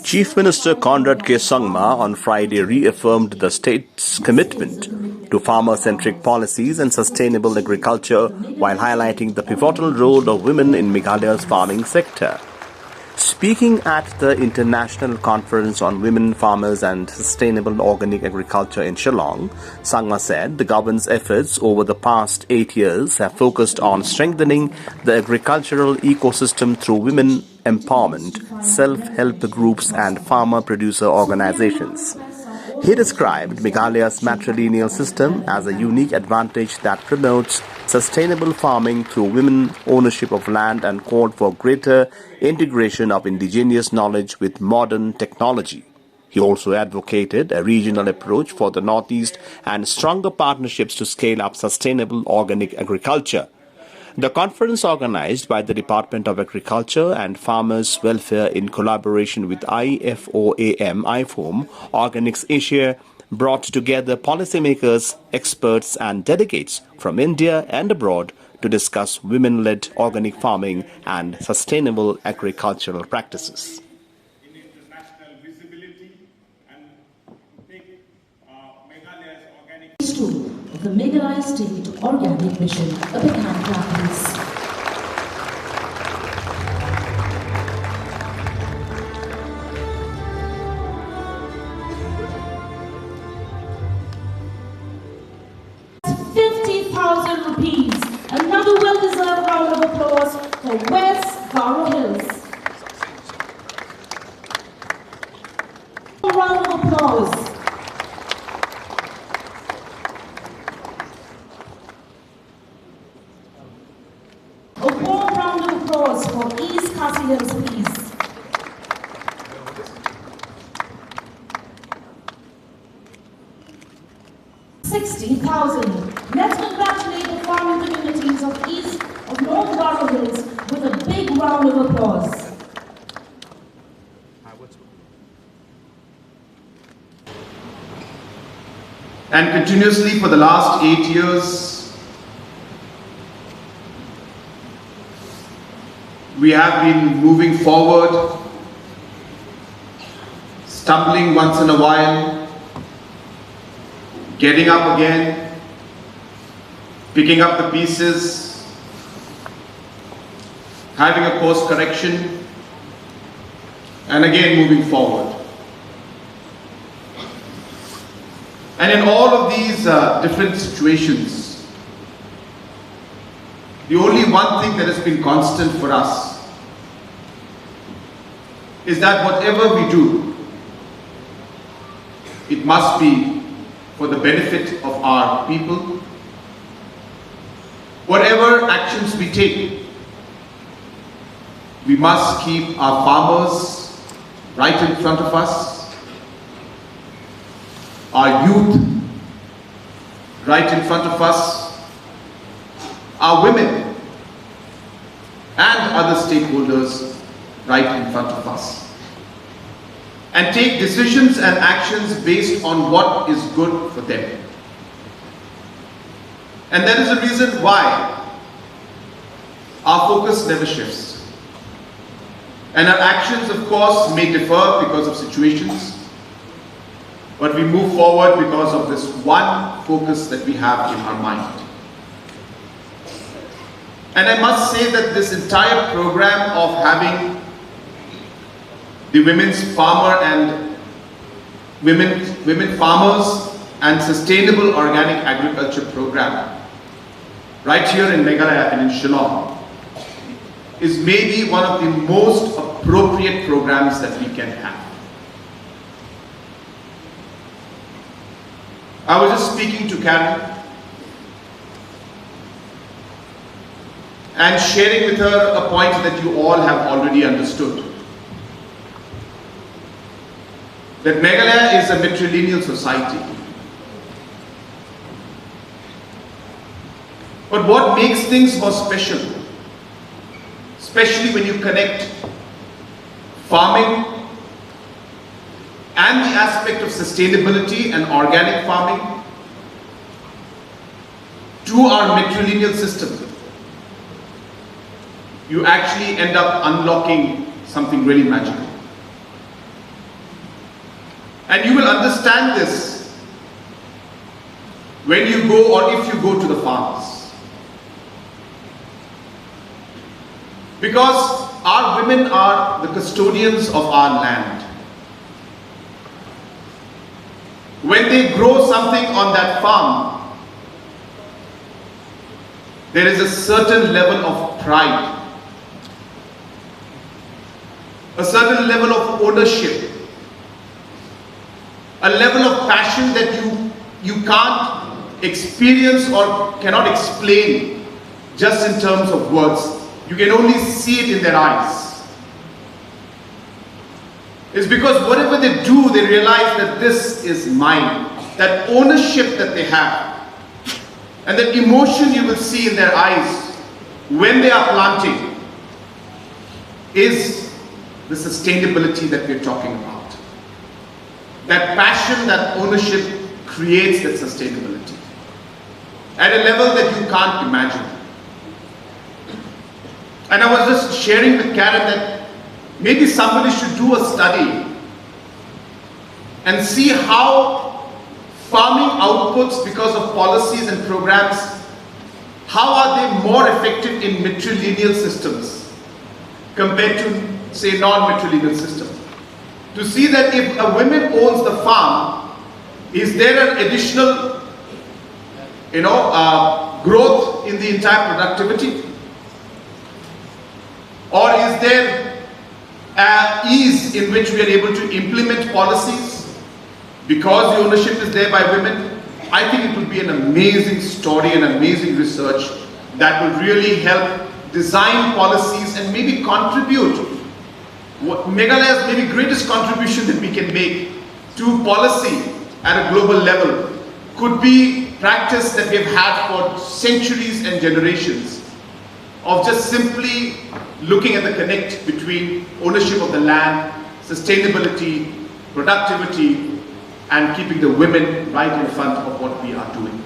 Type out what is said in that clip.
Chief Minister Conrad K. Sangma on Friday reaffirmed the state's commitment to farmer-centric policies and sustainable agriculture while highlighting the pivotal role of women in Meghalaya's farming sector. Speaking at the International Conference on Women Farmers and Sustainable Organic Agriculture in Shillong, Sangma said the government's efforts over the past 8 years have focused on strengthening the agricultural ecosystem through women empowerment, self-help groups and farmer-producer organizations. He described Meghalaya's matrilineal system as a unique advantage that promotes sustainable farming through women ownership of land and called for greater integration of indigenous knowledge with modern technology. He also advocated a regional approach for the Northeast and stronger partnerships to scale up sustainable organic agriculture. The conference, organized by the Department of Agriculture and Farmers' Welfare in collaboration with IFOAM Organics Asia, brought together policymakers, experts and delegates from India and abroad to discuss women-led organic farming and sustainable agricultural practices. In international visibility and take Meghalaya's organic of the Meghalaya State Organic Mission, a big hand clap, please. ₹50,000. Another well-deserved round of applause for West Garo Hills. A round of applause. A warm round of applause for East Khasi Hills, please. $60,000. Let's congratulate the farming communities of North Garo Hills with a big round of applause. And continuously for the last 8 years, we have been moving forward, stumbling once in a while, getting up again, picking up the pieces, having a course correction, and again moving forward. And in all of these different situations, the only one thing that has been constant for us is that whatever we do, it must be for the benefit of our people. Whatever actions we take, we must keep our farmers right in front of us, our youth right in front of us, our women and other stakeholders right in front of us, and take decisions and actions based on what is good for them. And that is the reason why our focus never shifts. And our actions, of course, may differ because of situations, but we move forward because of this one focus that we have in our mind. And I must say that this entire program of having the women's farmer and women farmers and sustainable organic agriculture program right here in Meghalaya and in Shillong is maybe one of the most appropriate programs that we can have. I was just speaking to Karen and sharing with her a point that you all have already understood. That Meghalaya is a matrilineal society. But what makes things more special, especially when you connect farming and the aspect of sustainability and organic farming to our matrilineal system, you actually end up unlocking something really magical. And you will understand this when you go, or if you go to the farms. Because our women are the custodians of our land. When they grow something on that farm, there is a certain level of pride, a certain level of ownership, a level of passion that you can't experience or cannot explain just in terms of words. You can only see it in their eyes. It's because whatever they do, they realize that this is mine. That ownership that they have, and that emotion you will see in their eyes when they are planting, is the sustainability that we're talking about. That passion, that ownership creates that sustainability at a level that you can't imagine. And I was just sharing with Karen that maybe somebody should do a study and see how farming outputs, because of policies and programs, how are they more effective in matrilineal systems compared to, say, non-matrilineal systems. To see that if a woman owns the farm, is there an additional, growth in the entire productivity? Or is there ease in which we are able to implement policies because the ownership is there by women? I think it would be an amazing story and amazing research that will really help design policies and maybe contribute. Meghalaya's maybe greatest contribution that we can make to policy at a global level could be practice that we've had for centuries and generations of just simply looking at the connect between ownership of the land, sustainability, productivity, and keeping the women right in front of what we are doing.